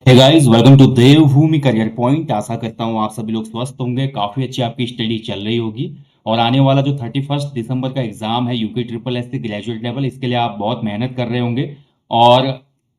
Hey guys, welcome to Devbhoomi career point. आशा करता हूँ आप सभी लोग स्वस्थ होंगे, काफ़ी अच्छी आपकी स्टडी चल रही होगी। और आने वाला जो 31 दिसंबर का एग्जाम है UK triple S C graduate level, इसके लिए आप बहुत मेहनत कर रहे होंगे। और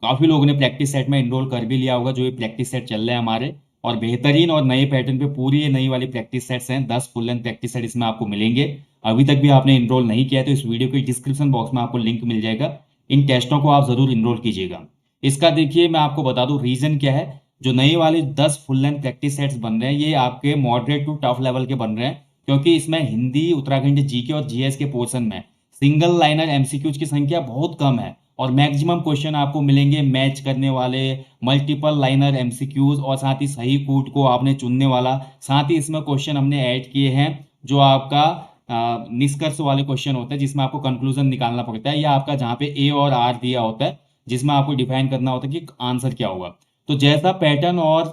काफ़ी लोगों ने प्रैक्टिस सेट में इनरोल कर भी लिया होगा, जो ये प्रैक्टिस सेट चल रहे हैं हमारे। और बेहतरीन और नए पैटर्न पे पूरी ये नई वाली प्रैक्टिस सेट्स हैं, 10 फुल लेंथ प्रैक्टिस सेट इसमें आपको मिलेंगे। अभी तक भी आपने इनरोल नहीं किया है तो इस वीडियो के डिस्क्रिप्शन बॉक्स में आपको लिंक मिल जाएगा। इन टेस्टों को आप ज़रूर इनरोल कीजिएगा। इसका देखिए, मैं आपको बता दूं रीजन क्या है। जो नई वाली 10 फुल लेंथ प्रैक्टिस सेट्स बन रहे हैं, ये आपके मॉडरेट टू टफ लेवल के बन रहे हैं, क्योंकि इसमें हिंदी, उत्तराखंड जीके और जीएस के पोर्शन में सिंगल लाइनर एमसीक्यूज की संख्या बहुत कम है। और मैक्सिमम क्वेश्चन आपको मिलेंगे मैच करने वाले, मल्टीपल लाइनर एमसीक्यूज, और साथ ही सही कूट को आपने चुनने वाला। साथ ही इसमें क्वेश्चन हमने ऐड किए हैं जो आपका निष्कर्ष वाले क्वेश्चन होते हैं, जिसमें आपको कंक्लूजन निकालना पड़ता है, या आपका जहाँ पे ए और आर दिया होता है, जिसमें आपको डिफाइन करना होता है कि आंसर क्या होगा। तो जैसा पैटर्न और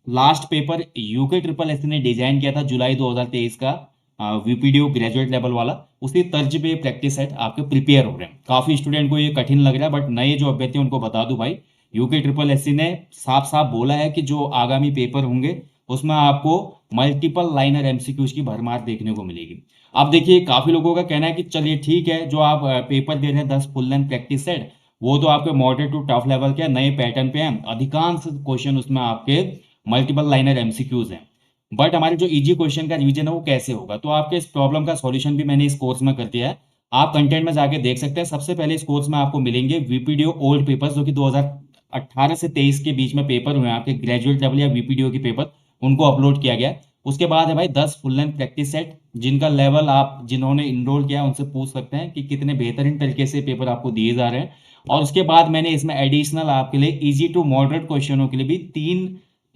last paper UK triple S ने डिजाइन किया था जुलाई 2023 का, वीपीडीओ ग्रेजुएट लेवल वाला, उसी तर्ज पे प्रैक्टिस सेट आपके प्रिपेयर हो रहे हैं। काफी स्टूडेंट को ये कठिन लग रहा है, बट नए जो अभ्यर्थी हैं उनको बता दूं भाई, यूके ट्रिपल एस ने साफ साफ बोला है कि जो आगामी पेपर होंगे उसमें आपको मल्टीपल लाइनर एमसीक्यूज की भरमार देखने को मिलेगी। अब देखिए, काफी लोगों का कहना है कि चलिए ठीक है, जो आप पेपर दे रहे हैं 10 फुल लेंथ प्रैक्टिस सेट, वो तो आपके मॉडरेट टू टफ लेवल के नए पैटर्न पे हैं, अधिकांश क्वेश्चन उसमें आपके मल्टीपल लाइनर एमसीक्यूज हैं। बट हमारे जो इजी क्वेश्चन का रिवीजन है वो कैसे होगा, तो आपके इस प्रॉब्लम का सॉल्यूशन भी मैंने इस कोर्स में कर दिया है। आप कंटेंट में जाके देख सकते हैं। सबसे पहले इस कोर्स में आपको मिलेंगे वीपीडीओ ओल्ड पेपर्स, जो कि 2018 से 23 के बीच में पेपर हुए हैं आपके ग्रेजुएट लेवल या वीपीडीओ के पेपर, उनको अपलोड किया गया है। उसके बाद है भाई 10 फुल लेंथ प्रैक्टिस सेट, जिनका लेवल आप जिन्होंने इनरोल किया है उनसे पूछ सकते हैं कि कितने बेहतरीन तरीके से पेपर आपको दिए जा रहे हैं। और उसके बाद मैंने इसमें एडिशनल आपके लिए इजी टू मॉडरेट क्वेश्चनों के लिए भी 3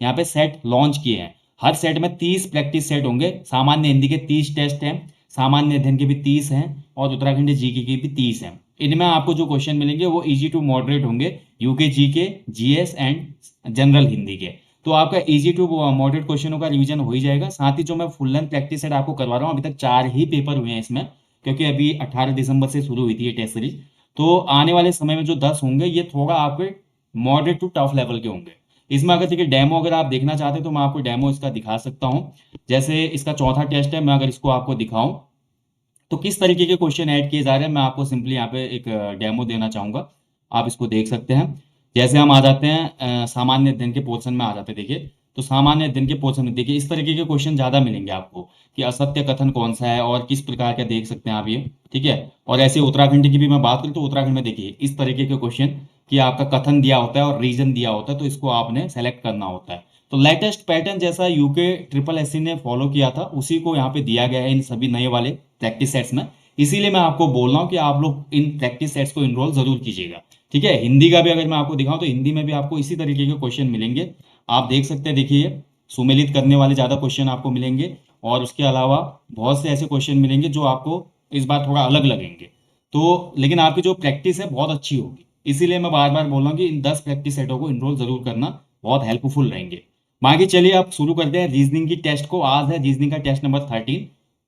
यहाँ पे सेट लॉन्च किए हैं। हर सेट में 30 प्रैक्टिस सेट होंगे। सामान्य हिंदी के 30 टेस्ट हैं, सामान्य अध्ययन के भी 30 हैं, और उत्तराखंड जीके के भी 30 हैं। इनमें आपको जो क्वेश्चन मिलेंगे वो इजी टू मॉडरेट होंगे, UK GK, GS and general Hindi के। तो आपका इजी टू मॉडरेट क्वेश्चनों का रिवीजन हो ही जाएगा। साथ ही जो मैं फुल लेंथ प्रैक्टिस सेट आपको करवा रहा हूँ, अभी तक 4 ही पेपर हुए हैं इसमें, क्योंकि अभी 18 दिसंबर से शुरू हुई थी ये टेस्ट सीरीज। तो आने वाले समय में जो 10 होंगे ये थोड़ा आपके मॉडरेट टू टफ लेवल के होंगे। इसमें अगर देखिए डेमो अगर आप देखना चाहते हैं तो मैं आपको डेमो इसका दिखा सकता हूँ। जैसे इसका चौथा टेस्ट है, मैं अगर इसको आपको दिखाऊं तो किस तरीके के क्वेश्चन ऐड किए जा रहे हैं, मैं आपको सिंपली यहाँ पे एक डेमो देना चाहूंगा। आप इसको देख सकते हैं। जैसे हम आ जाते हैं सामान्य अध्ययन के पोर्शन में आ जाते हैं, देखिए। तो सामान्य अध्ययन के पोर्शन में देखिए इस तरीके के क्वेश्चन ज्यादा मिलेंगे आपको, कि असत्य कथन कौन सा है और किस प्रकार का, देख सकते हैं आप ये। ठीक है। और ऐसे उत्तराखंड की भी मैं बात करूँ तो उत्तराखंड में देखिए इस तरीके के क्वेश्चन, कि आपका कथन दिया होता है और रीजन दिया होता है, तो इसको आपने सेलेक्ट करना होता है। तो लेटेस्ट पैटर्न जैसा यूके ट्रिपल एससी ने फॉलो किया था, उसी को यहाँ पे दिया गया है इन सभी नए वाले प्रैक्टिस सेट्स में। इसीलिए मैं आपको बोल रहा हूँ कि आप लोग इन प्रैक्टिस सेट्स को इनरोल जरूर कीजिएगा। ठीक है। हिंदी का भी अगर मैं आपको दिखाऊं तो हिंदी में भी आपको इसी तरीके के क्वेश्चन मिलेंगे। आप देख सकते हैं, देखिए सुमेलित करने वाले ज्यादा क्वेश्चन आपको मिलेंगे, और उसके अलावा बहुत से ऐसे क्वेश्चन मिलेंगे जो आपको इस बार थोड़ा अलग लगेंगे। तो लेकिन आपकी जो प्रैक्टिस है बहुत अच्छी होगी, इसीलिए मैं बार बार बोल रहा हूँ कि इन 10 प्रैक्टिस सेटों को इनरोल जरूर करना, बहुत हेल्पफुल रहेंगे। बाकी चलिए आप शुरू करते हैं रीजनिंग की टेस्ट को। आज है रीजनिंग का टेस्ट नंबर 13।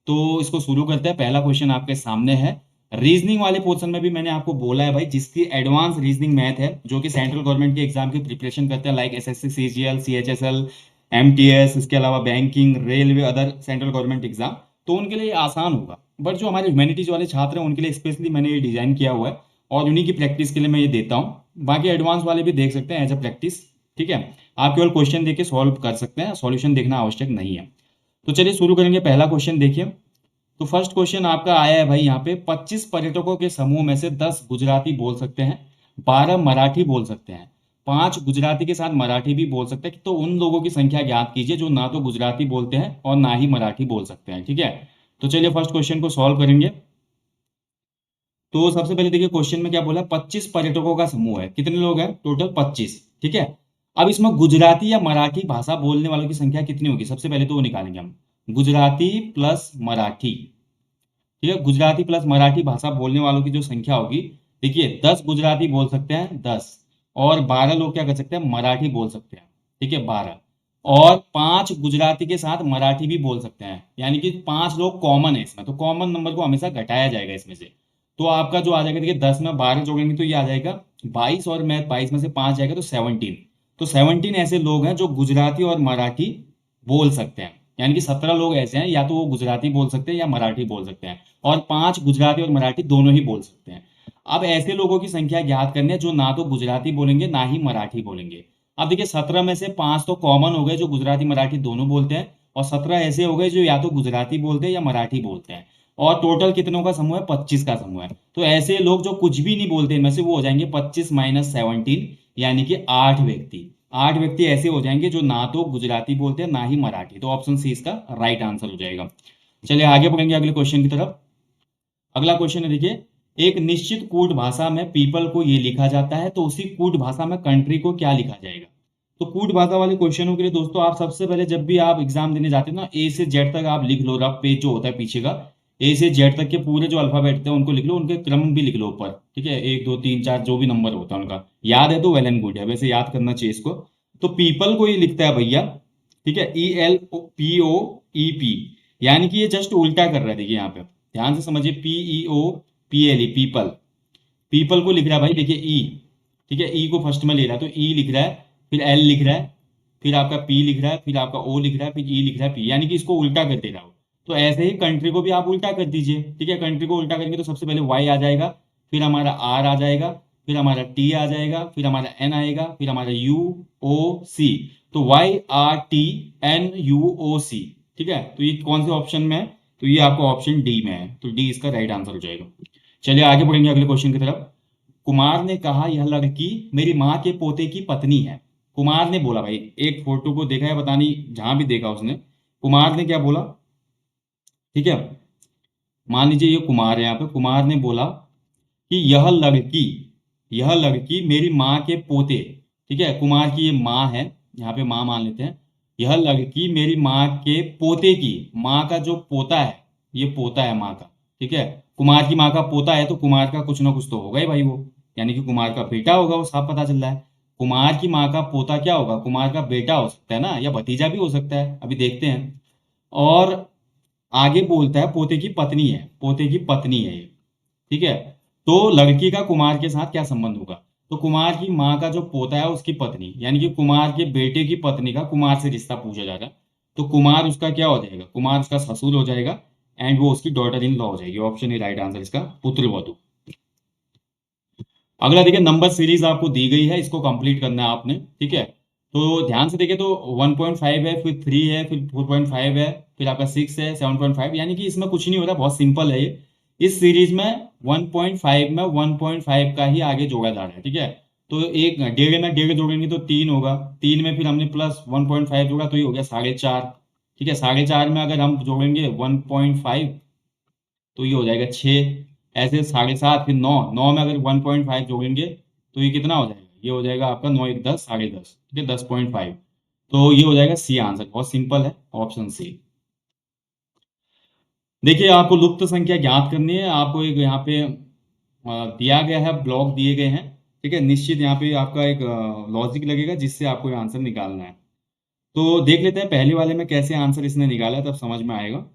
तो इसको शुरू करते हैं। पहला क्वेश्चन आपके सामने है। रीजनिंग वाले पोर्शन में भी मैंने आपको बोला है भाई, जिसकी एडवांस रीजनिंग मैथ है, जो कि सेंट्रल गवर्नमेंट के एग्जाम की प्रिपरेशन करते हैं, like SSC, CGL, CHSL, MTS, इसके अलावा banking, railway, other central government exam, तो उनके लिए आसान होगा। बट जो हमारे ह्यूमैनिटीज वाले छात्र हैं उनके लिए स्पेशली मैंने ये डिजाइन किया हुआ है, और उन्हीं की प्रैक्टिस के लिए मैं ये देता हूँ। बाकी एडवांस वाले भी देख सकते हैं एज अ प्रैक्टिस। ठीक है। आप केवल क्वेश्चन देख के सॉल्व कर सकते हैं, सॉल्यूशन देखना आवश्यक नहीं है। तो चलिए शुरू करेंगे। पहला क्वेश्चन देखिए। तो फर्स्ट क्वेश्चन आपका आया है भाई यहाँ पे, 25 पर्यटकों के समूह में से 10 गुजराती बोल सकते हैं, 12 मराठी बोल सकते हैं, 5 गुजराती के साथ मराठी भी बोल सकते हैं, तो उन लोगों की संख्या ज्ञात कीजिए जो ना तो गुजराती बोलते हैं और ना ही मराठी बोल सकते हैं। ठीक है। तो चलिए फर्स्ट क्वेश्चन को सॉल्व करेंगे। तो सबसे पहले देखिए क्वेश्चन में क्या बोला, 25 पर्यटकों का समूह है, कितने लोग हैं टोटल, 25। ठीक है। अब इसमें गुजराती या मराठी भाषा बोलने वालों की संख्या कितनी होगी, सबसे पहले तो वो निकालेंगे हम। गुजराती प्लस मराठी। ठीक है। गुजराती प्लस मराठी भाषा बोलने वालों की जो संख्या होगी, देखिए 10 गुजराती बोल सकते हैं, 10, और 12 लोग क्या कर सकते हैं, मराठी बोल सकते हैं। ठीक है, 12। और 5 गुजराती के साथ मराठी भी बोल सकते हैं, यानी कि 5 लोग कॉमन है इसमें, तो कॉमन नंबर को हमेशा घटाया जाएगा इसमें से। तो आपका जो आ जाएगा, देखिए 10 में 12 जोड़ेंगे तो ये आ जाएगा 22, और मैं 22 में से 5 जाएगा तो 17। तो 17 ऐसे लोग हैं जो गुजराती और मराठी बोल सकते हैं, यानी कि 17 लोग ऐसे हैं या तो वो गुजराती बोल सकते हैं या मराठी बोल सकते हैं, और 5 गुजराती और मराठी दोनों ही बोल सकते हैं। अब ऐसे लोगों की संख्या ज्ञात करनी है जो ना तो गुजराती बोलेंगे ना ही मराठी बोलेंगे। अब देखिए 17 में से 5 तो कॉमन हो गए जो गुजराती मराठी दोनों बोलते हैं, और 17 ऐसे हो गए जो या तो गुजराती बोलते हैं या मराठी बोलते हैं, और टोटल कितनों का समूह है, 25 का समूह है। तो ऐसे लोग जो कुछ भी नहीं बोलते इनमें से वो हो जाएंगे 25 माइनस 17, यानी कि 8 व्यक्ति। 8 व्यक्ति ऐसे हो जाएंगे जो ना तो गुजराती बोलते हैं ना ही मराठी। तो ऑप्शन सी इसका राइट आंसर हो जाएगा। चलिए आगे बढ़ेंगे अगले क्वेश्चन की तरफ। अगला क्वेश्चन है, देखिए, एक निश्चित कूट भाषा में पीपल को ये लिखा जाता है, तो उसी कूट भाषा में कंट्री को क्या लिखा जाएगा। तो कूट भाषा वाले क्वेश्चनों के लिए दोस्तों आप सबसे पहले जब भी आप एग्जाम देने जाते हैं ना, ए से जेड तक आप लिख लो, रफ पेज जो होता है पीछे का, ए से जेड तक के पूरे जो अल्फाबेट थे उनको लिख लो, उनके क्रम भी लिख लो ऊपर, ठीक है, 1 2 3 4 जो भी नंबर होता है उनका याद है तो वेल एंड गुड है, वैसे याद करना चाहिए इसको। तो पीपल को ये लिखता है भैया, ठीक है, ELPOEP, यानी कि ये जस्ट उल्टा कर रहा है। देखिए यहाँ पे ध्यान से समझिए, PEOPLE, पीपल, पीपल को लिख रहा है भाई, देखिए ई, ठीक है, ई को फर्स्ट में ले रहा है, तो ई लिख रहा है, फिर एल लिख रहा है, फिर आपका पी लिख रहा है, फिर आपका ओ लिख रहा है, फिर ई लिख रहा है, पी, यानी कि इसको उल्टा कर दे रहा हो। तो ऐसे ही कंट्री को भी आप उल्टा कर दीजिए, ठीक है, कंट्री को उल्टा करेंगे तो सबसे पहले वाई आ जाएगा, फिर हमारा आर आ जाएगा, फिर हमारा टी आ जाएगा, फिर हमारा एन आएगा, फिर हमारा यू ओ सी। तो YRTNUOC, ठीक है, तो ये कौन से ऑप्शन में है, तो ये आपको ऑप्शन डी में है, तो डी इसका राइट आंसर हो जाएगा। चलिए आगे बढ़ेंगे अगले क्वेश्चन की तरफ। कुमार ने कहा यह लड़की मेरी माँ के पोते की पत्नी है। कुमार ने बोला, भाई एक फोटो को देखा है, पता नहीं जहां भी देखा उसने, कुमार ने क्या बोला, ठीक है, मान लीजिए ये कुमार है, यहाँ पे कुमार ने बोला कि यह लड़की मेरी माँ के पोते, ठीक है, कुमार की ये माँ है, यहाँ पे माँ मान लेते हैं, यह लड़की मेरी माँ के पोते की, माँ का जो पोता है, ये पोता है माँ का, ठीक है, कुमार की माँ का पोता है, तो कुमार का कुछ ना कुछ तो होगा ही भाई वो, यानी कि कुमार का बेटा होगा, वो साफ पता चल रहा है। कुमार की माँ का पोता क्या होगा, कुमार का बेटा हो सकता है ना, या भतीजा भी हो सकता है, अभी देखते हैं। और आगे बोलता है पोते की पत्नी है, पोते की पत्नी है ये, ठीक है, तो लड़की का कुमार के साथ क्या संबंध होगा, तो कुमार की माँ का जो पोता है उसकी पत्नी, यानी कि कुमार के बेटे की पत्नी का कुमार से रिश्ता पूछा जा रहा है, तो कुमार उसका क्या हो जाएगा, कुमार उसका ससुर हो जाएगा, एंड वो उसकी डॉटर इन लॉ हो जाएगी। ऑप्शन ए राइट आंसर इसका, पुत्र वधु। अगला देखिए, नंबर सीरीज आपको दी गई है, इसको कंप्लीट करना है आपने, ठीक है, तो ध्यान से देखिए, तो 1.5 है, फिर 3 है, फिर 4.5 है, फिर आपका 6 है, 7.5, यानी कि इसमें कुछ नहीं हो रहा, बहुत सिंपल है ये। इस सीरीज में 1.5 में 1.5 का ही आगे जोड़ा जा रहा है, ठीक है, तो एक डेढ़ में डेढ़ जोड़ेंगे तो 3 होगा, 3 में फिर हमने प्लस 1.5 जोड़ा तो ये हो गया 4.5, ठीक है, 4.5 में अगर हम जोड़ेंगे 1.5 तो ये हो जाएगा 6, ऐसे 7.5, फिर 9, 9 में अगर 1.5 जोड़ेंगे तो ये कितना हो जाएगा, ये हो जाएगा आपका 9 1 10 10.5, ठीक है, 10.5। तो ये हो जाएगा सी आंसर, बहुत सिंपल है, ऑप्शन सी। देखिए आपको लुप्त संख्या ज्ञात करनी है, आपको एक यहाँ पे दिया गया है, ब्लॉक दिए गए हैं, ठीक है, निश्चित यहाँ पे आपका एक लॉजिक लगेगा जिससे आपको ये आंसर निकालना है। तो देख लेते हैं पहले वाले में कैसे आंसर इसने निकाला है, तब समझ में आएगा,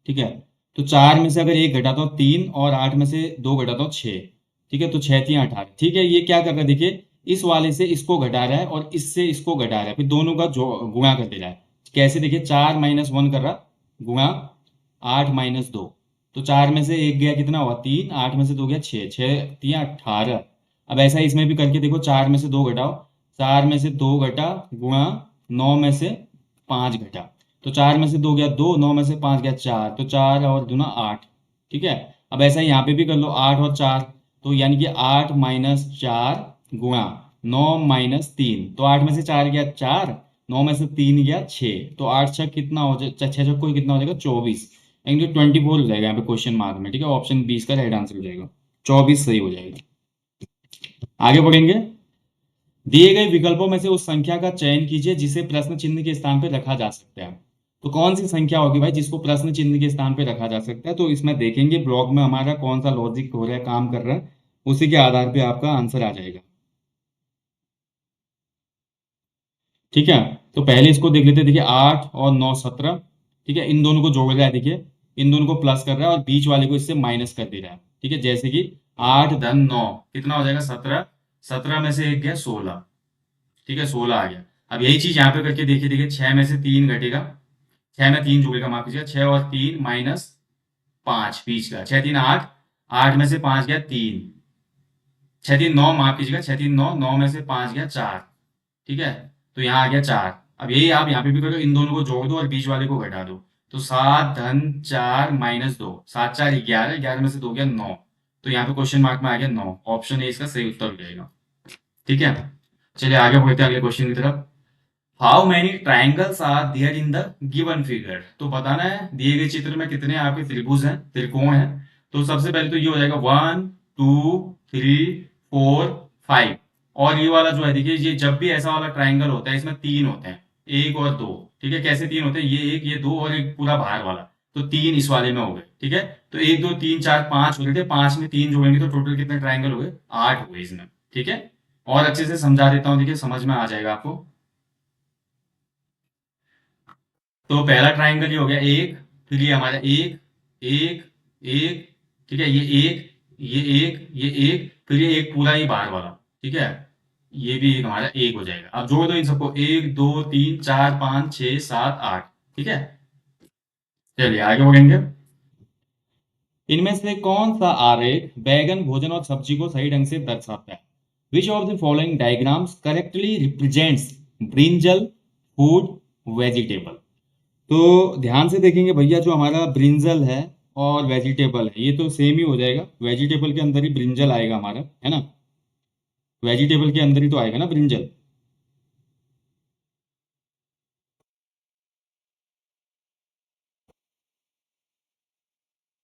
ठीक है। तो 4 में से अगर 1 घटा तो 3, और 8 में से 2 घटा तो 6, ठीक है, तो 6 3 18, ठीक है, ये क्या कर रहा है, देखिए इस वाले से इसको घटा रहा है और इससे इसको घटा रहा है, फिर दोनों का जो गुणा कर दे रहा है, कैसे, देखिए 4 - 1 कर रहा, गुणा 8 - 2, तो 4 में से 1 गया, कितना हुआ 3, 8 में से 2 गया 6, 6 3 18। अब ऐसा इसमें भी करके देखो, 4 में से 2 घटाओ, 4 में से 2 घटा, गुणा 9 में से 5 घटा, तो 4 में से 2 गया 2, 9 में से 5 गया 4, तो 4 और दूना 8, ठीक है। अब ऐसा यहाँ पे भी कर लो, 8 और 4, तो यानी कि 8 - 4 गुणा 9 - 3, तो 8 में से 4 गया 4, 9 में से 3 गया 6, तो 8 छक कितना हो जाए, 6 छक को कितना हो जाएगा 24, यानी कि 24 हो जाएगा यहाँ पे क्वेश्चन मार्क में, ठीक है, ऑप्शन 20 का राइट आंसर हो जाएगा, 24 सही हो जाएगा। आगे बढ़ेंगे, दिए गए विकल्पों में से उस संख्या का चयन कीजिए जिसे प्रश्न चिन्ह के स्थान पर रखा जा सकता है। तो कौन सी संख्या होगी भाई जिसको प्रश्न चिन्ह के स्थान पर रखा जा सकता है, तो इसमें देखेंगे ब्लॉक में हमारा कौन सा लॉजिक हो रहा है, काम कर रहा है, उसी के आधार पे आपका आंसर आ जाएगा, ठीक है। तो पहले इसको देख लेते हैं, देखिए 8 और 9 17, ठीक है, इन दोनों को जोड़ रहा है, देखिए इन दोनों को प्लस कर रहा है और बीच वाले को इससे माइनस कर दे रहा है, ठीक है, जैसे कि 8 धन 9 कितना हो जाएगा 17, 17 में से 1 गया 16, ठीक है, 16 आ गया। अब यही चीज यहाँ पे करके देखिए, देखिए 6 में से 3 घटेगा, 6 में 3 जुड़ेगा, माफ कीजिएगा, 6 और 3 माइनस 5 बीच का, 6 3 8, 8 में से 5 गया 3, 6 3 9, माफ कीजिएगा, 6 3 9, 9 में से 5 गया 4, ठीक है, तो यहाँ आ गया 4। अब यही आप यहाँ पे भी करो, इन दोनों को जोड़ दो और बीच वाले को घटा दो, तो 7 धन 4 माइनस 2, 7 4 11, 11 में से 2 गया 9, तो यहाँ पे क्वेश्चन मार्क में आ गया 9, ऑप्शन ए इसका सही उत्तर हो जाएगा। ठीक है, चलिए आगे बढ़ते हैं अगले क्वेश्चन की तरफ। How many triangles are there in the given figure, तो बताना है दिए गए चित्र में कितने आपके त्रिभुज हैं, त्रिकोण हैं। तो सबसे पहले तो ये हो जाएगा 1 2 3 4 5, और ये वाला जो है देखिए, ये जब भी ऐसा वाला ट्राइंगल होता है इसमें 3 होते हैं, 1 और 2, ठीक है, कैसे 3 होते हैं, ये 1 ये 2 और एक पूरा बाहर वाला, तो 3 इस वाले में हो गए, ठीक है। तो 1 2 3 4 5 हो रहे थे, 5 में 3 जोड़ेंगे तो टोटल कितने ट्राइंगल हो गए, 8 हो गए इसमें, ठीक है। और अच्छे से समझा देता हूँ, देखिए समझ में आ जाएगा आपको। तो पहला ट्राइंगल ये हो गया एक, फिर ये हमारा एक एक एक, ठीक है, ये एक ये एक ये एक, फिर ये एक पूरा ही बाहर वाला, ठीक है, ये भी एक हमारा एक हो जाएगा। अब जोड़ दो इन सबको, 1 2 3 4 5 6 7 8, ठीक है। चलिए आगे बढ़ेंगे। इनमें से कौन सा आरेख बैगन भोजन और सब्जी को सही ढंग से दर्शाता है? Which of the following diagrams correctly represents brinjal food vegetable? तो ध्यान से देखेंगे भैया, जो हमारा ब्रिंजल है और वेजिटेबल है ये तो सेम ही हो जाएगा, वेजिटेबल के अंदर ही ब्रिंजल आएगा हमारा, है ना, वेजिटेबल के अंदर ही तो आएगा ना ब्रिंजल।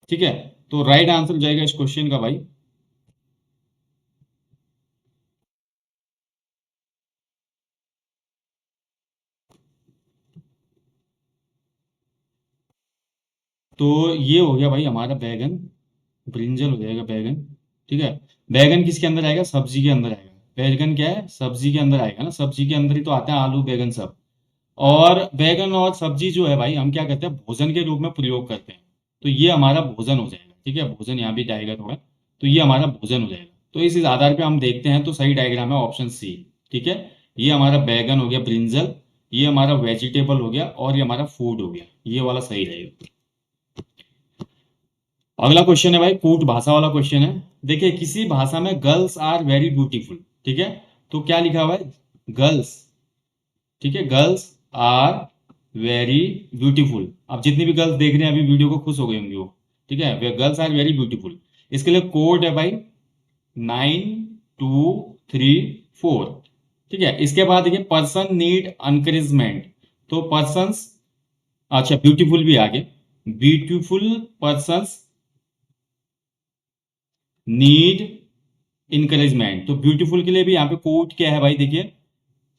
ठीक है, तो राइट आंसर हो जाएगा इस क्वेश्चन का भाई। तो ये हो गया भाई हमारा बैगन, ब्रिंजल हो जाएगा बैगन, ठीक है। बैगन किसके अंदर आएगा, सब्जी के अंदर आएगा, बैगन क्या है, सब्जी के अंदर आएगा ना, सब्जी के अंदर ही तो आता है आलू बैगन सब। और बैगन और सब्जी जो है भाई हम क्या करते हैं, भोजन के रूप में प्रयोग करते हैं, तो ये हमारा भोजन हो जाएगा, ठीक है, भोजन यहाँ भी जाएगा थोड़ा, तो ये हमारा भोजन हो जाएगा। तो इस आधार पे हम देखते हैं, तो सही डायग्राम है ऑप्शन सी, ठीक है। ये हमारा बैगन हो गया ब्रिंजल, ये हमारा वेजिटेबल हो गया, और ये हमारा फूड हो गया, ये वाला सही रहेगा। अगला क्वेश्चन है भाई कूट भाषा वाला क्वेश्चन है। देखिए किसी भाषा में गर्ल्स आर वेरी ब्यूटीफुल, ठीक है, तो क्या लिखा हुआ है, गर्ल्स, ठीक है, गर्ल्स आर वेरी ब्यूटीफुल। अब जितनी भी गर्ल्स देख रहे हैं अभी वीडियो को, खुश हो गई होंगी वो, ठीक है, वे गर्ल्स आर वेरी ब्यूटीफुल। इसके लिए कोड है भाई 9234, ठीक है। इसके बाद देखिए पर्सन नीड एनकरेजमेंट, तो पर्सन्स, अच्छा ब्यूटीफुल भी आगे, ब्यूटीफुल पर्सन्स नीड इंकरेजमेंट, तो ब्यूटीफुल के लिए भी यहाँ पे कोट क्या है भाई, देखिए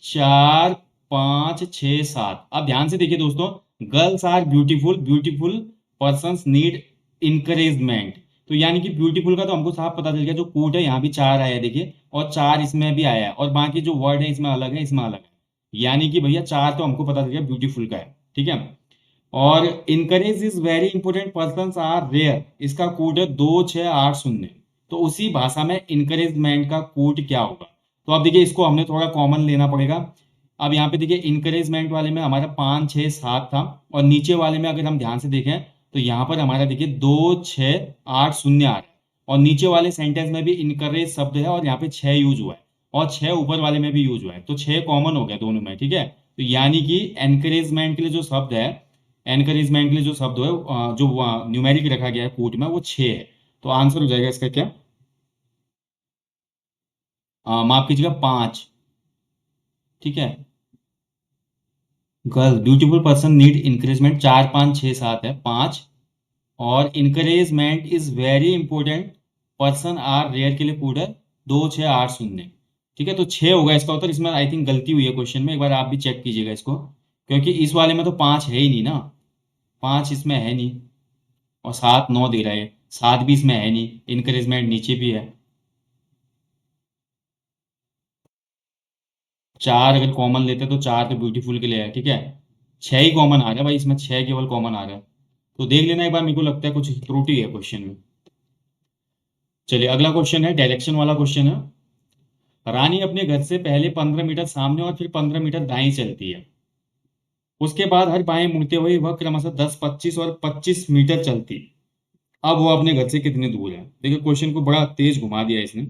4 5 6 7। अब ध्यान से देखिए दोस्तों, girls are beautiful, beautiful persons need encouragement, तो यानी कि ब्यूटीफुल का तो हमको साफ पता चल गया, जो कोट है यहाँ भी 4 आया है देखिए, और 4 इसमें भी आया है, और बाकी जो वर्ड है इसमें अलग है, इसमें अलग है, यानी कि भैया 4 तो हमको पता चल गया ब्यूटीफुल का है, ठीक है। और encourage is very important person are rare, इसका कोड है 2680, तो उसी भाषा में इनकरेजमेंट का कोड क्या होगा? तो अब देखिए इसको हमने थोड़ा कॉमन लेना पड़ेगा। अब यहाँ पे देखिए इनकरेजमेंट वाले में हमारा 5 6 7 था, और नीचे वाले में अगर हम ध्यान से देखें तो यहाँ पर हमारा देखिए 2680 आ रहा है, और नीचे वाले सेंटेंस में भी इनकरेज शब्द है और यहाँ पे 6 यूज हुआ है, और 6 ऊपर वाले में भी यूज हुआ है, तो 6 कॉमन हो गया दोनों में, ठीक है। तो यानी कि एनकरेजमेंट के लिए जो शब्द है, एनकरेजमेंट के लिए जो शब्द है जो न्यूमेरिक रखा गया है कोट में, वो 6 है, तो आंसर हो जाएगा इसका क्या, माफ कीजिएगा 5, ठीक है। Girl beautiful person need encouragement, 4 5 6 7 है 5, और encouragement is very important person are rare के लिए कोड है 2680, ठीक है। तो 6 होगा इसका उत्तर, इसमें आई थिंक गलती हुई है क्वेश्चन में, एक बार आप भी चेक कीजिएगा इसको, क्योंकि इस वाले में तो 5 है ही नहीं ना, 5 इसमें है नहीं, और 7 9 दे रहा है, 7 भी इसमें है नहीं, इनकरेजमेंट नीचे भी है। 4 अगर कॉमन लेते तो 4 तो ब्यूटीफुल के लिए है, ठीक है, 6 ही कॉमन आ रहा है भाई इसमें, 6 केवल कॉमन आ रहा है, तो देख लेना एक बार, मेरे को लगता है कुछ त्रुटि है क्वेश्चन में। चलिए अगला क्वेश्चन है डायरेक्शन वाला क्वेश्चन है। रानी अपने घर से पहले 15 मीटर सामने और फिर 15 मीटर दाएं चलती है। उसके बाद हर बाएं मुड़ते हुए वह क्रमशः 10, 25 और 25 मीटर चलती। अब वो अपने घर से कितनी दूर है? देखिए क्वेश्चन को बड़ा तेज घुमा दिया इसने।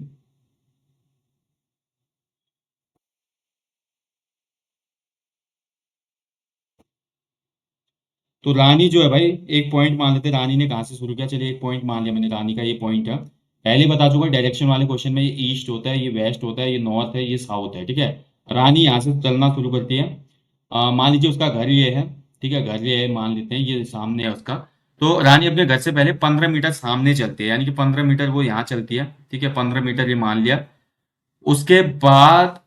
तो रानी जो है भाई, एक पॉइंट मान लेते हैं, रानी ने कहाँ से शुरू किया, चलिए एक पॉइंट मान लिया मैंने, रानी का ये पॉइंट है। पहले ही बता चुका डायरेक्शन वाले क्वेश्चन में, ये ईस्ट होता है, ये वेस्ट होता है, ये नॉर्थ है, ये साउथ है, ठीक है। रानी यहाँ से चलना शुरू करती है। मान लीजिए उसका घर ये है, ठीक है, घर ये है मान लेते हैं, ये सामने है उसका। तो रानी अपने घर से पहले 15 मीटर सामने चलती है, यानी कि 15 मीटर वो यहाँ चलती है, ठीक है, 15 मीटर ये मान लिया। उसके बाद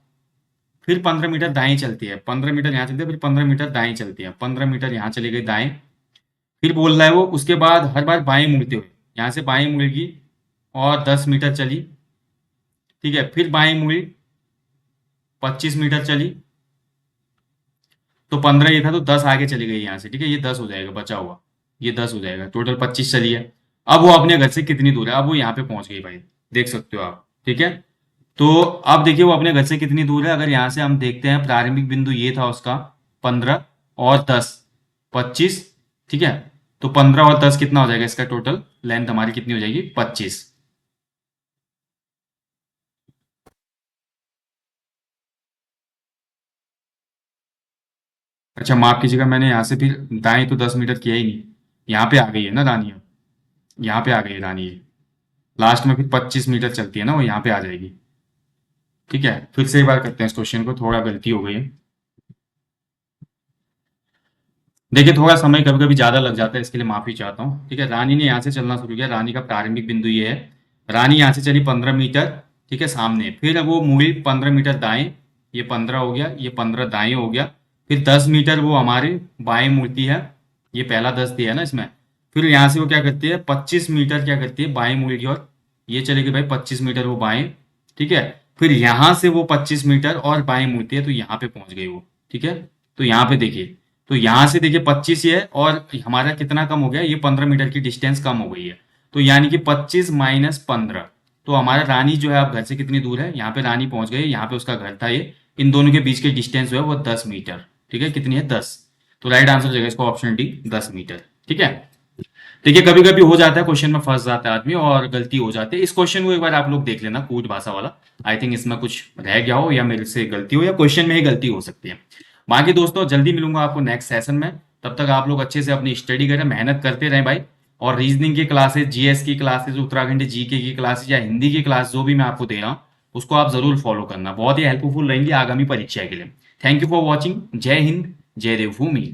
फिर 15 मीटर दाएं चलती है, 15 मीटर यहाँ चलती है, फिर 15 मीटर दाएं चलती है, 15 मीटर यहाँ चली गई दाएं। फिर बोल रहा है वो, उसके बाद हर बार बाएं मुड़ते हुए, यहाँ से बाएं मुड़ेगी और 10 मीटर चली, ठीक है, फिर बाएं मुड़ी, 25 मीटर चली, तो 15 ये था, तो 10 आगे चली गई यहाँ से, ठीक है, ये 10 हो जाएगा बचा हुआ, ये 10 हो जाएगा, टोटल 25 चली है। अब वो अपने घर से कितनी दूर है? अब वो यहाँ पे पहुंच गई भाई, देख सकते हो आप, ठीक है। तो अब देखिए वो अपने घर से कितनी दूर है, अगर यहाँ से हम देखते हैं, प्रारंभिक बिंदु ये था उसका 15 और 10, 25, ठीक है। तो 15 और 10 कितना हो जाएगा, इसका टोटल लेंथ हमारी कितनी हो जाएगी, 25। अच्छा माफ कीजिएगा, मैंने यहाँ से फिर दाएं तो 10 मीटर किया ही नहीं, यहाँ पे आ गई है ना रानी, अब यहाँ पे आ गई है रानी ये, लास्ट में फिर 25 मीटर चलती है ना, वो यहाँ पे आ जाएगी, ठीक है। फिर से एक बार करते हैं इस क्वेश्चन को, थोड़ा गलती हो गई है। देखिए थोड़ा समय कभी कभी ज्यादा लग जाता है, इसके लिए माफी चाहता हूँ, ठीक है। रानी ने यहाँ से चलना शुरू किया, रानी का प्रारंभिक बिंदु ये है, रानी यहाँ से चली 15 मीटर, ठीक है, सामने, फिर अब वो मुड़ी 15 मीटर दाएं, ये 15 हो गया, ये 15 दाएं हो गया, फिर 10 मीटर वो हमारे बाएं मुड़ती है, ये पहला 10 दिया है ना इसमें। फिर यहाँ से वो क्या करती है, 25 मीटर क्या करती है, बाएं मुड़ी की ओर, ये चलेगी भाई 25 मीटर वो बाएं, ठीक है। फिर यहाँ से वो 25 मीटर और बाएं मुड़ती है, तो यहाँ पे पहुंच गई वो, ठीक है। तो यहाँ पे देखिए, तो यहाँ से देखिए 25 ये है, और हमारा कितना कम हो गया, ये 15 मीटर की डिस्टेंस कम हो गई है, तो यानी कि 25 - 15। तो हमारा रानी जो है अब घर से कितनी दूर है, यहाँ पे रानी पहुंच गई, यहाँ पे उसका घर था, ये इन दोनों के बीच की डिस्टेंस जो है वो 10 मीटर, ठीक है, कितनी है, 10। तो राइट आंसर हो जाएगा इसको ऑप्शन डी, 10 मीटर, ठीक है। देखिए कभी कभी हो जाता है, क्वेश्चन में फंस जाता है आदमी और गलती हो जाती है, इस क्वेश्चन को एक बार आप लोग देख लेना, कूट भाषा वाला। आई थिंक इसमें कुछ रह गया हो, या मेरे से गलती हो, या क्वेश्चन में ही गलती हो सकती है। बाकी दोस्तों जल्दी मिलूंगा आपको नेक्स्ट सेशन में, तब तक आप लोग अच्छे से अपनी स्टडी करें, मेहनत करते रहें भाई। और रीजनिंग की क्लासेस, जीएस की क्लासेस, उत्तराखंड जीके की क्लासेस, या हिंदी की क्लास जो भी मैं आपको दे रहा हूँ, उसको आप जरूर फॉलो करना, बहुत ही हेल्पफुल रहेंगी आगामी परीक्षा के लिए। Thank you for watching. जय हिंद, जय देवभूमि।